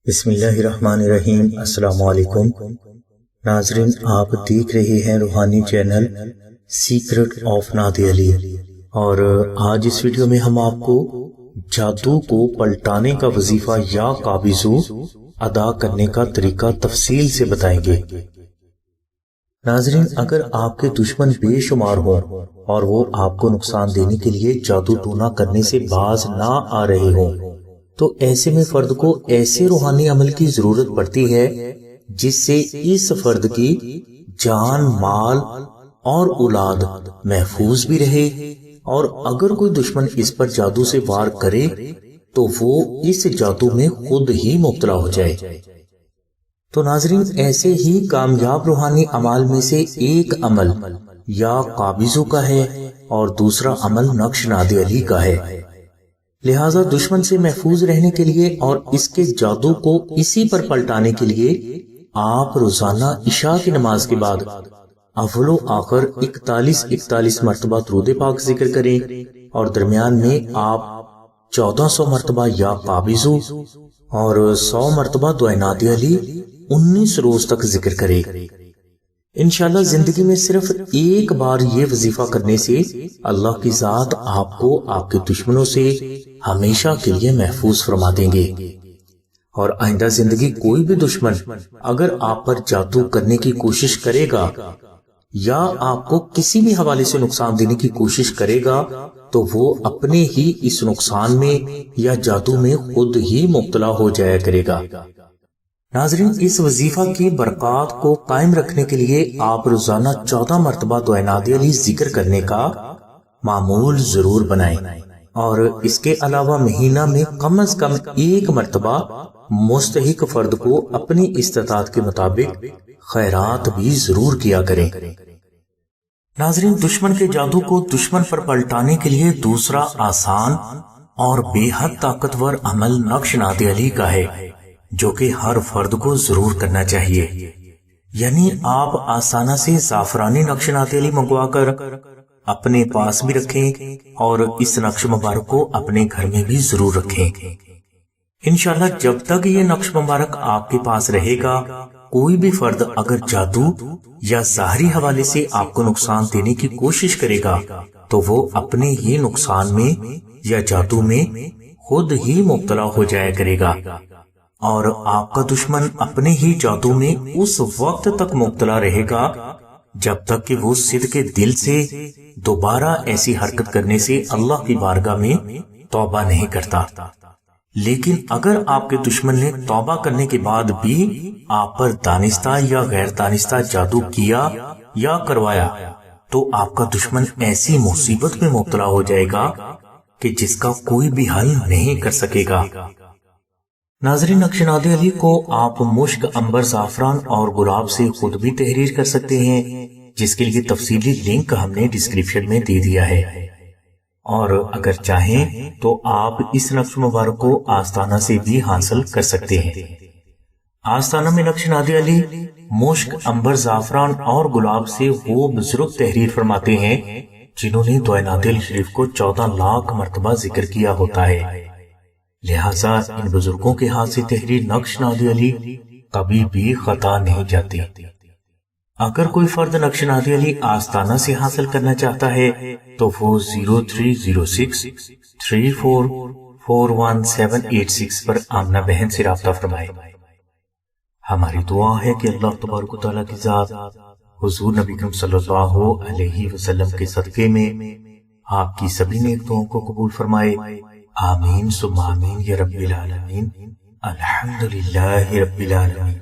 بسم اللہ الرحمن الرحیم۔ السلام علیکم ناظرین، آپ دیکھ رہے ہیں روحانی چینل سیکرٹ آف نادی علی، اور آج اس ویڈیو میں ہم آپ کو جادو کو پلٹانے کا وظیفہ یا قابضو ادا کرنے کا طریقہ تفصیل سے بتائیں گے۔ ناظرین، اگر آپ کے دشمن بے شمار ہوں اور وہ آپ کو نقصان دینے کے لیے جادو ٹونا کرنے سے باز نہ آ رہے ہوں تو ایسے میں فرد کو ایسے روحانی عمل کی ضرورت پڑتی ہے جس سے اس فرد کی جان، مال اور اولاد محفوظ بھی رہے، اور اگر کوئی دشمن اس پر جادو سے وار کرے تو وہ اس جادو میں خود ہی مبتلا ہو جائے۔ تو ناظرین، ایسے ہی کامیاب روحانی اعمال میں سے ایک عمل یا قابضو کا ہے اور دوسرا عمل نقش نادی علی کا ہے۔ لہٰذا دشمن سے محفوظ رہنے کے لیے اور اس کے جادو کو اسی پر پلٹانے کے لیے آپ روزانہ عشاء کی نماز کے بعد اول و آخر 41 مرتبہ درود پاک ذکر کریں، اور درمیان میں آپ 1400 مرتبہ یا قابضو اور 100 مرتبہ دعائے نادی علی 19 روز تک ذکر کریں۔ انشاءاللہ زندگی میں صرف ایک بار یہ وظیفہ کرنے سے اللہ کی ذات آپ کو آپ کے دشمنوں سے ہمیشہ کے لیے محفوظ فرما دیں گے، اور آئندہ زندگی کوئی بھی دشمن اگر آپ پر جادو کرنے کی کوشش کرے گا یا آپ کو کسی بھی حوالے سے نقصان دینے کی کوشش کرے گا تو وہ اپنے ہی اس نقصان میں یا جادو میں خود ہی مبتلا ہو جایا کرے گا۔ ناظرین، اس وظیفہ کی برکات کو قائم رکھنے کے لیے آپ روزانہ 14 مرتبہ دعائے نادی علی ذکر کرنے کا معمول ضرور بنائیں، اور اس کے علاوہ مہینہ میں کم از کم ایک مرتبہ مستحق فرد کو اپنی استطاعت کے مطابق خیرات بھی ضرور کیا کریں۔ ناظرین، دشمن کے جادو کو دشمن پر پلٹانے کے لیے دوسرا آسان اور بے حد طاقتور عمل نقش نادی علی کا ہے، جو کہ ہر فرد کو ضرور کرنا چاہیے۔ یعنی آپ آسانہ سے زعفرانی نقش نادی علی منگوا کر اپنے پاس بھی رکھیں، اور اس نقش مبارک کو اپنے گھر میں بھی ضرور رکھیں۔ انشاءاللہ جب تک یہ نقش مبارک آپ کے پاس رہے گا، کوئی بھی فرد اگر جادو یا ظاہری حوالے سے آپ کو نقصان دینے کی کوشش کرے گا تو وہ اپنے ہی نقصان میں یا جادو میں خود ہی مبتلا ہو جایا کرے گا، اور آپ کا دشمن اپنے ہی جادو میں اس وقت تک مبتلا رہے گا جب تک کہ وہ صدق دل سے دوبارہ ایسی حرکت کرنے سے اللہ کی بارگاہ میں توبہ نہیں کرتا۔ لیکن اگر آپ کے دشمن نے توبہ کرنے کے بعد بھی آپ پر دانستہ یا غیر دانستہ جادو کیا یا کروایا تو آپ کا دشمن ایسی مصیبت میں مبتلا ہو جائے گا کہ جس کا کوئی بھی حل نہیں کر سکے گا۔ ناظرین، نقش نادی علی کو آپ مشک، عنبر، زعفران اور گلاب سے خود بھی تحریر کر سکتے ہیں، جس کے لیے تفصیلی لنک ہم نے ڈسکرپشن میں دے دیا ہے، اور اگر چاہیں تو آپ اس نقش مبارک کو آستانہ سے بھی حاصل کر سکتے ہیں۔ آستانہ میں نقش نادی علی مشک، عنبر، زعفران اور گلاب سے وہ بزرگ تحریر فرماتے ہیں جنہوں نے دعائے نادی علی شریف کو 14 لاکھ مرتبہ ذکر کیا ہوتا ہے۔ لہٰذا ان بزرگوں کے ہاتھ سے تحریر نقش نادی علی کبھی بھی خطا نہیں جاتی۔ اگر کوئی فرد نقش نادی علی آستانہ سے حاصل کرنا چاہتا ہے تو وہ 0306 3441 پر آمنہ بہن سے رابطہ فرمائے۔ ہماری دعا ہے کہ اللہ تبارک و تعالیٰ کی ذات حضور نبی کریم صلی اللہ علیہ وسلم کے صدقے میں آپ کی سبھی نیک دعاؤں کو قبول فرمائے۔ آمین ثم آمین یا رب العالمین۔ الحمدللہ رب العالمین۔